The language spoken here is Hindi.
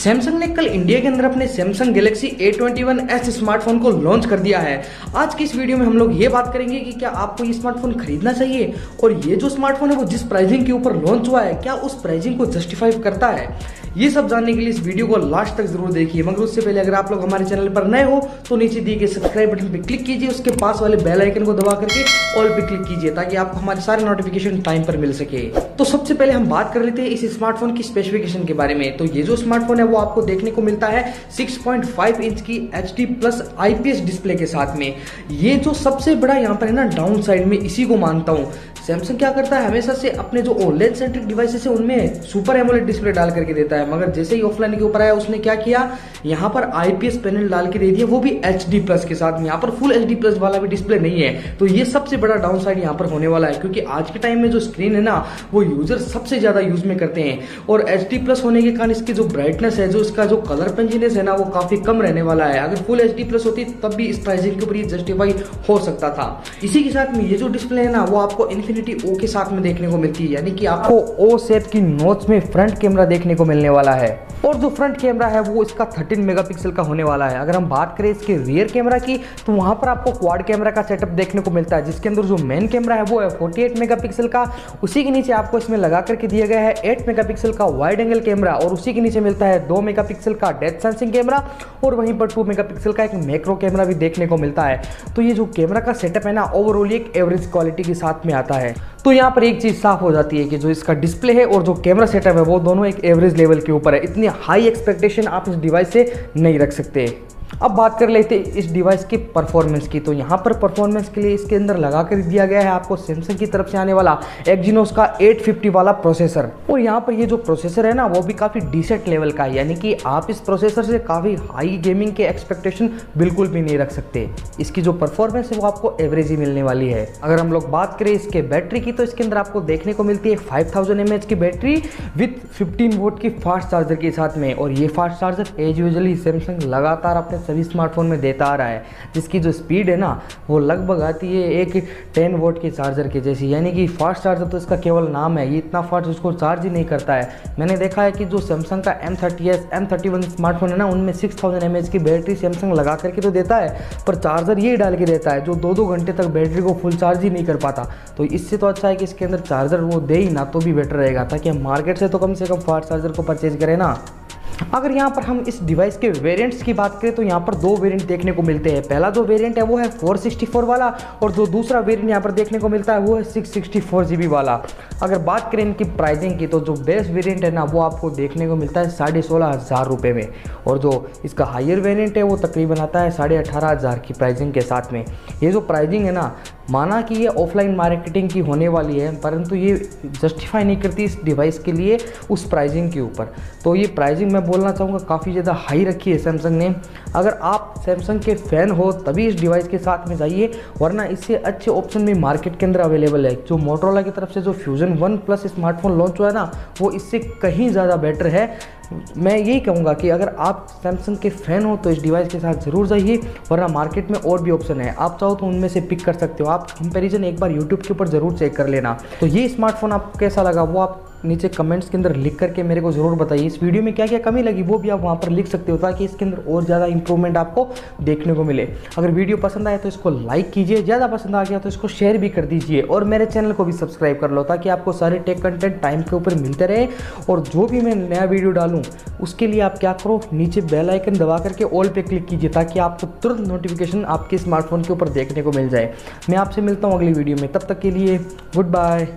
सैमसंग ने कल इंडिया के अंदर अपने सैमसंग गैलेक्सी A21s स्मार्टफोन को लॉन्च कर दिया है। आज की इस वीडियो में हम लोग ये बात करेंगे कि क्या आपको ये स्मार्टफोन खरीदना चाहिए और ये जो स्मार्टफोन है वो जिस प्राइसिंग के ऊपर लॉन्च हुआ है क्या उस प्राइसिंग को जस्टिफाई करता है। ये सब जानने के लिए इस वीडियो को लास्ट तक जरूर देखिए। मगर उससे पहले अगर आप लोग हमारे चैनल पर नए हो तो नीचे दिए गए सब्सक्राइब बटन पर क्लिक कीजिए, उसके पास वाले बेल आइकन को दबा करके ऑल पे क्लिक कीजिए ताकि आपको हमारे सारे नोटिफिकेशन टाइम पर मिल सके। तो सबसे पहले हम बात कर लेते हैं इस स्मार्टफोन की स्पेसिफिकेशन के बारे में। तो ये जो स्मार्टफोन है वो आपको देखने को मिलता है 6.5 इंच की HD प्लस IPS डिस्प्ले के साथ में। ये जो सबसे बड़ा यहाँ पर है ना डाउन साइड में इसी को मानता हूँ। सैमसंग क्या करता है हमेशा से अपने जो OLED सेंट्रिक डिवाइसेस है उनमें सुपर एमोलेड डिस्प्ले डाल करके देता है, मगर जैसे ही ऑफलाइन के ऊपर आया उसने क्या किया, यहाँ पर IPS पैनल डाल के दे दिया, वो भी HD प्लस के साथ में। यहाँ पर फुल HD प्लस वाला भी डिस्प्ले नहीं है। तो ये सबसे बड़ा डाउन साइड यहाँ पर होने वाला है, क्योंकि आज के टाइम में जो स्क्रीन है ना वो यूजर सबसे ज्यादा यूज में करते हैं और HD प्लस होने के कारण इसकी जो ब्राइटनेस है, जो इसका जो कलर पंचीनेस है ना वो काफी कम रहने वाला है। अगर फुल HD प्लस होती तब भी इस प्राइसिंग के ऊपर ये जस्टिफाई हो सकता था। इसी के साथ में ये जो डिस्प्ले है ना वो आपको इन्फिनिटी O के साथ में देखने को मिलती है, यानी कि आपको O शेप की नोच में फ्रंट कैमरा देखने को मिलने वाला है और जो फ्रंट कैमरा है वो इसका 13 मेगापिक्सल का होने वाला है। अगर हम बात करें इसके रियर कैमरा की तो वहां पर आपको क्वाड कैमरा का सेटअप देखने को मिलता है, जिसके अंदर जो मेन कैमरा है वो है 48 मेगापिक्सल का। उसी के नीचे आपको इसमें लगा करके दिया गया है 8 मेगापिक्सल का वाइड एंगल कैमरा और उसी के नीचे मिलता है 2 मेगापिक्सल का डेप्थ सेंसिंग कैमरा और वहीं पर 2 मेगापिक्सल का एक मैक्रो कैमरा भी देखने को मिलता है। तो ये जो कैमरा का सेटअप है ना ओवरऑल एक एवरेज क्वालिटी के साथ में आता है। तो यहाँ पर एक चीज साफ हो जाती है कि जो इसका डिस्प्ले है और जो कैमरा सेटअप है वो दोनों एक एवरेज लेवल के ऊपर है। इतनी हाई एक्सपेक्टेशन आप इस डिवाइस से नहीं रख सकते। अब बात कर लेते हैं इस डिवाइस की परफॉर्मेंस की। तो यहाँ पर परफॉर्मेंस के लिए इसके अंदर लगा कर दिया गया है आपको सैमसंग की तरफ से आने वाला Exynos का 850 वाला प्रोसेसर। और यहाँ पर ये जो प्रोसेसर है ना वो भी काफ़ी डिसेंट लेवल का है, यानी कि आप इस प्रोसेसर से काफ़ी हाई गेमिंग के एक्सपेक्टेशन बिल्कुल भी नहीं रख सकते। इसकी जो परफॉर्मेंस है वो आपको एवरेज ही मिलने वाली है। अगर हम लोग बात करें इसके बैटरी की तो इसके अंदर आपको देखने को मिलती है 5000 mAh की बैटरी विथ 15 वोट की फास्ट चार्जर के साथ में। और ये fast charger as usually Samsung लगातार अपने सभी स्मार्टफोन में देता आ रहा है, जिसकी जो स्पीड है ना वो लगभग आती है एक 10 वोट के चार्जर के जैसी। यानी कि फास्ट चार्जर तो इसका केवल नाम है, ये इतना फास्ट उसको चार्ज ही नहीं करता है। मैंने देखा है कि जो सैमसंग का M30s M31 स्मार्टफोन है ना उनमें 6000 mAh की बैटरी सैमसंग लगा करके तो देता है, पर चार्जर ये डाल के देता है जो 2-2 घंटे तक बैटरी को फुल चार्ज ही नहीं कर पाता। तो इससे तो अच्छा है कि इसके अंदर चार्जर वो दे ही ना तो भी बेटर रहेगा, ताकि हम मार्केट से तो कम से कम फास्ट चार्जर को परचेज करें ना। अगर यहाँ पर हम इस डिवाइस के वेरिएंट्स की बात करें तो यहाँ पर 2 वेरिएंट देखने को मिलते हैं। पहला जो वेरिएंट है वो है 464 वाला और जो दूसरा वेरिएंट यहाँ पर देखने को मिलता है वो है 664 GB वाला। अगर बात करें इनकी प्राइसिंग की तो जो बेस्ट वेरिएंट है ना वो आपको देखने को मिलता है 16,500 रुपये में और जो इसका हायर वेरिएंट है वो तकरीबन आता है 18,500 की प्राइसिंग के साथ में। ये जो प्राइसिंग है ना माना कि ये ऑफलाइन मार्केटिंग की होने वाली है, परंतु ये जस्टिफाई नहीं करती इस डिवाइस के लिए उस प्राइसिंग के ऊपर। तो ये प्राइसिंग मैं बोलना चाहूँगा काफ़ी ज़्यादा हाई रखी है सैमसंग ने। अगर आप सैमसंग के फ़ैन हो तभी इस डिवाइस के साथ में जाइए, वरना इससे अच्छे ऑप्शन भी मार्केट के अंदर अवेलेबल है। जो मोटोरोला की तरफ से जो फ्यूजन 1 प्लस स्मार्टफोन लॉन्च हुआ है ना वो इससे कहीं ज़्यादा बेटर है। मैं यही कहूँगा कि अगर आप सैमसंग के फ़ैन हो तो इस डिवाइस के साथ ज़रूर जाइए, वरना मार्केट में और भी ऑप्शन है, आप चाहो तो उनमें से पिक कर सकते हो। आप कंपैरिजन एक बार यूट्यूब के ऊपर ज़रूर चेक कर लेना। तो ये स्मार्टफोन आपको कैसा लगा वो आप नीचे कमेंट्स के अंदर लिख करके मेरे को ज़रूर बताइए। इस वीडियो में क्या क्या कमी लगी वो भी आप वहाँ पर लिख सकते हो, ताकि इसके अंदर और ज़्यादा इंप्रूवमेंट आपको देखने को मिले। अगर वीडियो पसंद आए तो इसको लाइक कीजिए, ज़्यादा पसंद आ गया तो इसको शेयर भी कर दीजिए और मेरे चैनल को भी सब्सक्राइब कर लो, ताकि आपको सारे टेक कंटेंट टाइम के ऊपर मिलते रहे। और जो भी मैं नया वीडियो डालूँ उसके लिए आप क्या करो, नीचे बेल आइकन दबा करके ऑल पे क्लिक कीजिए, ताकि आपको तुरंत नोटिफिकेशन आपके स्मार्टफोन के ऊपर देखने को मिल जाए। मैं आपसे मिलता हूँ अगली वीडियो में, तब तक के लिए गुड बाय।